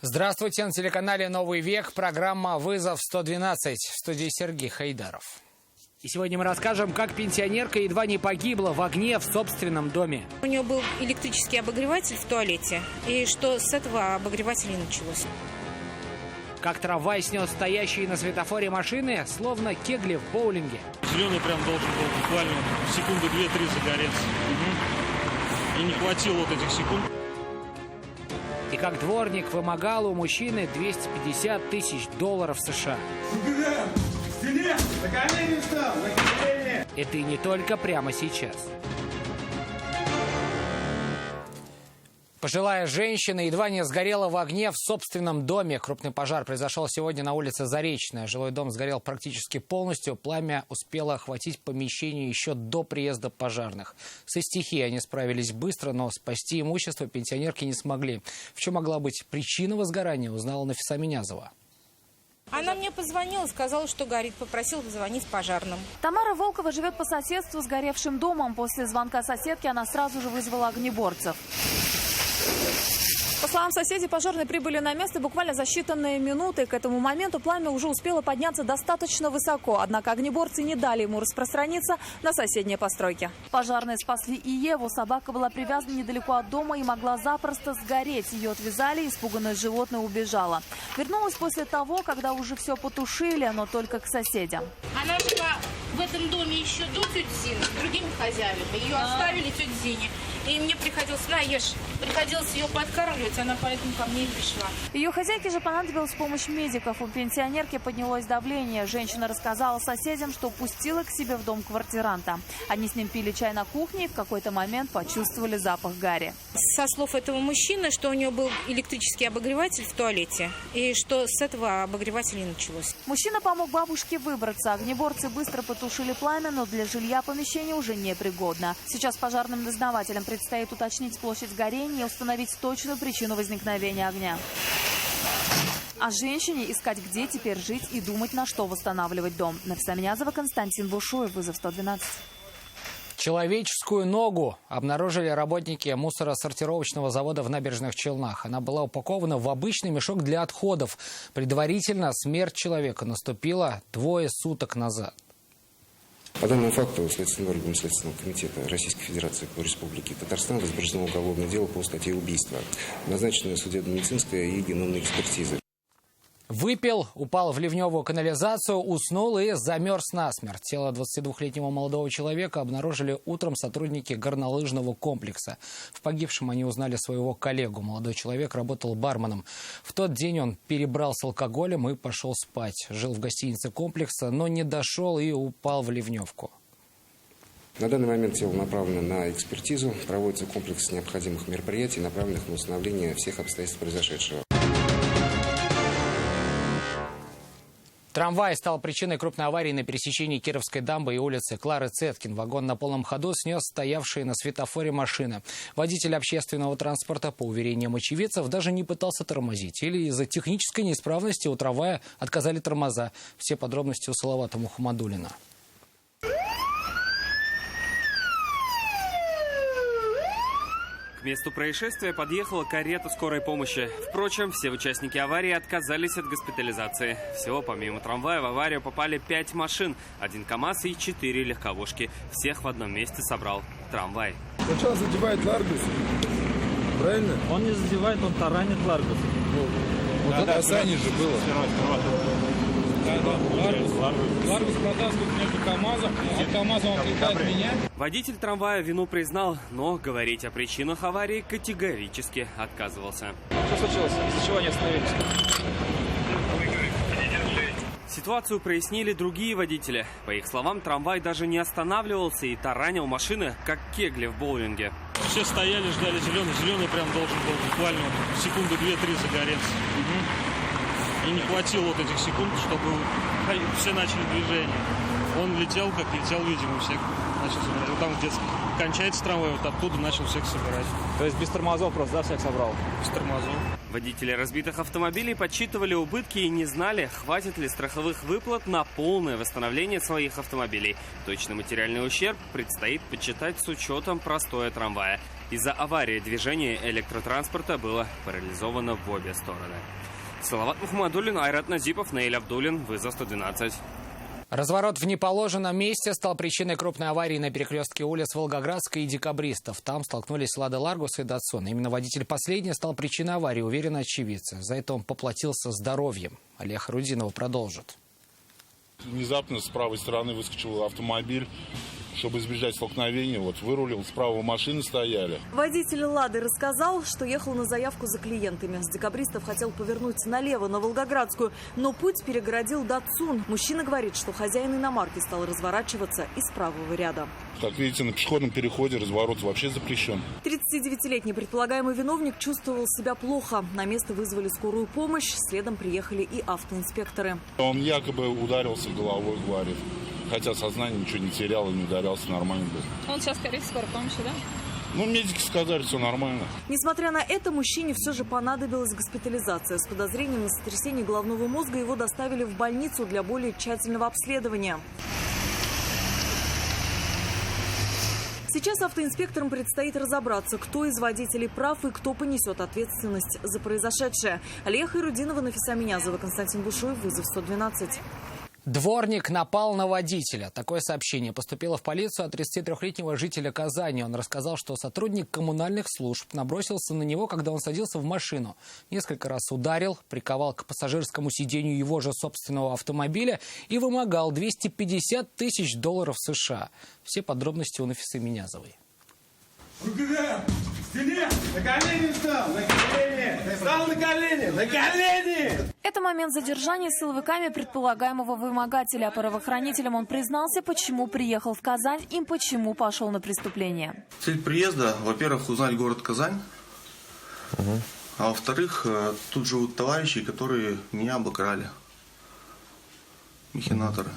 Здравствуйте, на телеканале «Новый век» программа «Вызов 112». В студии Сергей Хайдаров. И сегодня мы расскажем, как пенсионерка едва не погибла в огне в собственном доме. У нее был электрический обогреватель в туалете, и что с этого обогревателя началось. Как трамвай снес стоящие на светофоре машины, словно кегли в боулинге. Зеленый прям должен был буквально секунды 2-3 загореться. И не хватило вот этих секунд. И как дворник вымогал у мужчины $250 тысяч США. Это и не только прямо сейчас. Пожилая женщина едва не сгорела в огне в собственном доме. Крупный пожар произошел сегодня на улице Заречная. Жилой дом сгорел практически полностью. Пламя успело охватить помещение еще до приезда пожарных. Со стихией они справились быстро, но спасти имущество пенсионерки не смогли. В чем могла быть причина возгорания, узнала Нафиса Минязова. Она мне позвонила, сказала, что горит, попросила позвонить пожарным. Тамара Волкова живет по соседству с горевшим домом. После звонка соседки она сразу же вызвала огнеборцев. По словам соседей, пожарные прибыли на место буквально за считанные минуты. К этому моменту пламя уже успело подняться достаточно высоко. Однако огнеборцы не дали ему распространиться на соседние постройки. Пожарные спасли и Еву. Собака была привязана недалеко от дома и могла запросто сгореть. Ее отвязали, испуганное животное убежало. Вернулась после того, когда уже все потушили, но только к соседям. Она жила в этом доме еще до тети Зины с другими хозяевами. Ее оставили тете Зине. И мне приходилось, приходилось ее подкармливать, она поэтому ко мне и пришла. Ее хозяйке же понадобилась помощь медиков. У пенсионерки поднялось давление. Женщина рассказала соседям, что пустила к себе в дом квартиранта. Они с ним пили чай на кухне и в какой-то момент почувствовали запах гари. Со слов этого мужчины, что у нее был электрический обогреватель в туалете, и что с этого обогревателя началось. Мужчина помог бабушке выбраться. Огнеборцы быстро потушили пламя, но для жилья помещение уже непригодно. Сейчас пожарным дознавателям предстоит уточнить площадь горения и установить точную причину возникновения огня. А женщине искать, где теперь жить и думать, на что восстанавливать дом. Нафиса Минязова, Константин Бушуев, «Вызов 112». Человеческую ногу обнаружили работники мусоросортировочного завода в Набережных Челнах. Она была упакована в обычный мешок для отходов. Предварительно смерть человека наступила 2 суток назад. По данному факту Следственным органом Следственного комитета Российской Федерации по Республике Татарстан возбуждено уголовное дело по статье убийства. Назначена судебно-медицинская и геномная экспертиза. Выпил, упал в ливневую канализацию, уснул и замерз насмерть. Тело 22-летнего молодого человека обнаружили утром сотрудники горнолыжного комплекса. В погибшем они узнали своего коллегу. Молодой человек работал барменом. В тот день он перебрал с алкоголем и пошел спать. Жил в гостинице комплекса, но не дошел и упал в ливневку. На данный момент тело направлено на экспертизу. Проводится комплекс необходимых мероприятий, направленных на установление всех обстоятельств произошедшего. Трамвай стал причиной крупной аварии на пересечении Кировской дамбы и улицы Клары Цеткин. Вагон на полном ходу снес стоявшие на светофоре машины. Водитель общественного транспорта, по уверениям очевидцев, даже не пытался тормозить. Или из-за технической неисправности у трамвая отказали тормоза. Все подробности у Салавата Мухаммадуллина. К месту происшествия подъехала карета скорой помощи. Впрочем, все участники аварии отказались от госпитализации. Всего помимо трамвая в аварию попали 5 машин, 1 КАМАЗ и 4 легковушки. Всех в одном месте собрал трамвай. Сначала задевает Ларгус, правильно? Он не задевает, он таранит Ларгус. Вот это касание же было. Ларгус протаскивает между КАМАЗом, а КАМАЗом он кликает меня. Водитель трамвая вину признал, но говорить о причинах аварии категорически отказывался. Что случилось? Из-за чего они остановились? Ситуацию прояснили другие водители. По их словам, трамвай даже не останавливался и таранил машины, как кегли в боулинге. Все стояли, ждали зеленый. Зеленый прям должен был буквально секунды 2-3 загореться. И не хватило вот этих секунд, чтобы все начали движение. Он летел, как летел, видимо, всех начал собирать. Вот там где кончается трамвай, вот оттуда начал всех собирать. То есть без тормозов просто, да, всех собрал? Без тормозов. Водители разбитых автомобилей подсчитывали убытки и не знали, хватит ли страховых выплат на полное восстановление своих автомобилей. Точный материальный ущерб предстоит подсчитать с учетом простоя трамвая. Из-за аварии движение электротранспорта было парализовано в обе стороны. Салават Мухаммадуллин, Айрат Назипов, Наиль Абдуллин, вызов 112. Разворот в неположенном месте стал причиной крупной аварии на перекрестке улиц Волгоградской и Декабристов. Там столкнулись Лада Ларгус и Датсун. Именно водитель последний стал причиной аварии, уверены очевидцы. За это он поплатился здоровьем. Олег Рудинов продолжит. Внезапно с правой стороны выскочил автомобиль. Чтобы избежать столкновения, вырулил, справа машины стояли. Водитель «Лады» рассказал, что ехал на заявку за клиентами. С Декабристов хотел повернуть налево, на Волгоградскую, но путь перегородил «Датсун». Мужчина говорит, что хозяин иномарки стал разворачиваться из правого ряда. Как видите, на пешеходном переходе разворот вообще запрещен. 39-летний предполагаемый виновник чувствовал себя плохо. На место вызвали скорую помощь, следом приехали и автоинспекторы. Он якобы ударился головой, говорит. Хотя сознание ничего не терял и не ударялся, нормально был. Он сейчас, скорее, в скорой помощи, да? Медики сказали, все нормально. Несмотря на это, мужчине все же понадобилась госпитализация. С подозрением на сотрясение головного мозга его доставили в больницу для более тщательного обследования. Сейчас автоинспекторам предстоит разобраться, кто из водителей прав и кто понесет ответственность за произошедшее. Олег Ирудинова, Нафиса Минязова, Константин Бушуев, вызов 112. Дворник напал на водителя. Такое сообщение поступило в полицию от 33-летнего жителя Казани. Он рассказал, что сотрудник коммунальных служб набросился на него, когда он садился в машину. Несколько раз ударил, приковал к пассажирскому сиденью его же собственного автомобиля и вымогал $250 тысяч США. Все подробности у Нафисы Минязовой. На колени встал! На колени! Встал на колени! На колени! Это момент задержания силовиками предполагаемого вымогателя. Правоохранителям он признался, почему приехал в Казань и почему пошел на преступление. Цель приезда, во-первых, узнать город Казань. А во-вторых, тут живут товарищи, которые меня обокрали. Махинаторы.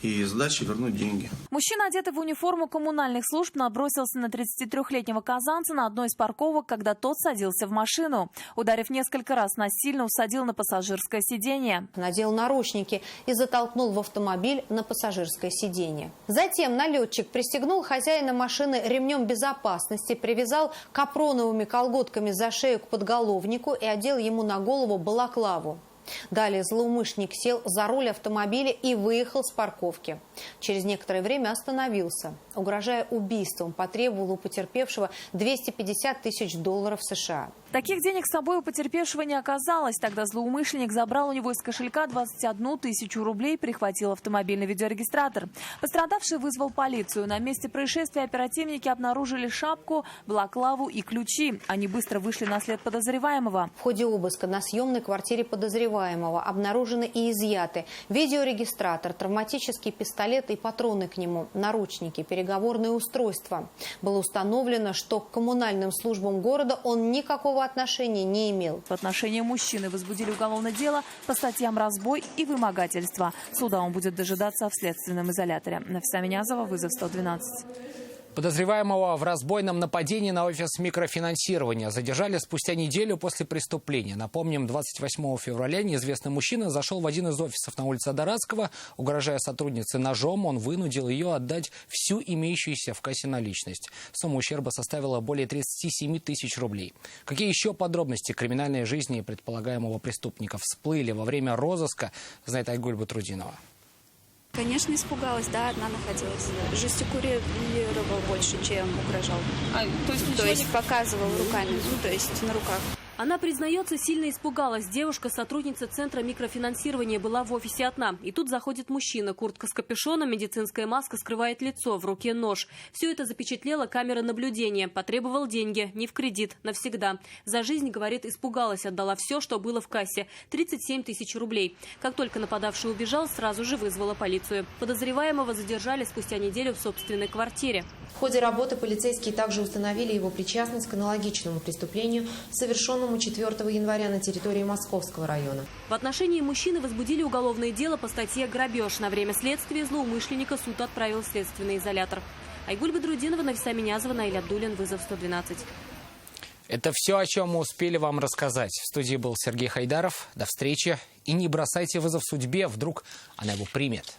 И сдачи вернуть деньги. Мужчина, одетый в униформу коммунальных служб, набросился на 33-летнего казанца на одной из парковок, когда тот садился в машину. Ударив несколько раз, насильно усадил на пассажирское сиденье. Надел наручники и затолкнул в автомобиль на пассажирское сиденье. Затем налетчик пристегнул хозяина машины ремнем безопасности, привязал капроновыми колготками за шею к подголовнику и одел ему на голову балаклаву. Далее злоумышленник сел за руль автомобиля и выехал с парковки. Через некоторое время остановился. Угрожая убийством, потребовал у потерпевшего $250 тысяч США. Таких денег с собой у потерпевшего не оказалось. Тогда злоумышленник забрал у него из кошелька 21 тысячу рублей, прихватил автомобильный видеорегистратор. Пострадавший вызвал полицию. На месте происшествия оперативники обнаружили шапку, балаклаву и ключи. Они быстро вышли на след подозреваемого. В ходе обыска на съемной квартире подозреваемого обнаружены и изъяты видеорегистратор, травматический пистолет и патроны к нему, наручники, переговорные устройства. Было установлено, что к коммунальным службам города он никакого отношения не имел. В отношении мужчины возбудили уголовное дело по статьям разбой и вымогательство. Суда он будет дожидаться в следственном изоляторе. Нафиса Минязова, вызов 112. Подозреваемого в разбойном нападении на офис микрофинансирования задержали спустя неделю после преступления. Напомним, 28 февраля неизвестный мужчина зашел в один из офисов на улице Адаратского. Угрожая сотруднице ножом, он вынудил ее отдать всю имеющуюся в кассе наличность. Сумма ущерба составила более 37 тысяч рублей. Какие еще подробности криминальной жизни предполагаемого преступника всплыли во время розыска, знает Айгуль Батрудинова. Конечно, испугалась, да, одна находилась. Жестикулировал больше, чем угрожал. То есть показывал руками, то есть на руках. Она признается, сильно испугалась. Девушка, сотрудница Центра микрофинансирования, была в офисе одна. И тут заходит мужчина. Куртка с капюшоном, медицинская маска скрывает лицо, в руке нож. Все это запечатлела камера наблюдения. Потребовал деньги. Не в кредит, навсегда. За жизнь, говорит, испугалась, отдала все, что было в кассе. 37 тысяч рублей. Как только нападавший убежал, сразу же вызвала полицию. Подозреваемого задержали спустя неделю в собственной квартире. В ходе работы полицейские также установили его причастность к аналогичному преступлению, совершенному 4 января на территории Московского района. В отношении мужчины возбудили уголовное дело по статье «Грабеж». На время следствия злоумышленника суд отправил в следственный изолятор. Айгуль Батрудинова, Нафиса Минязова, Наиль Абдуллин, вызов 112. Это все, о чем мы успели вам рассказать. В студии был Сергей Хайдаров. До встречи. И не бросайте вызов судьбе, вдруг она его примет.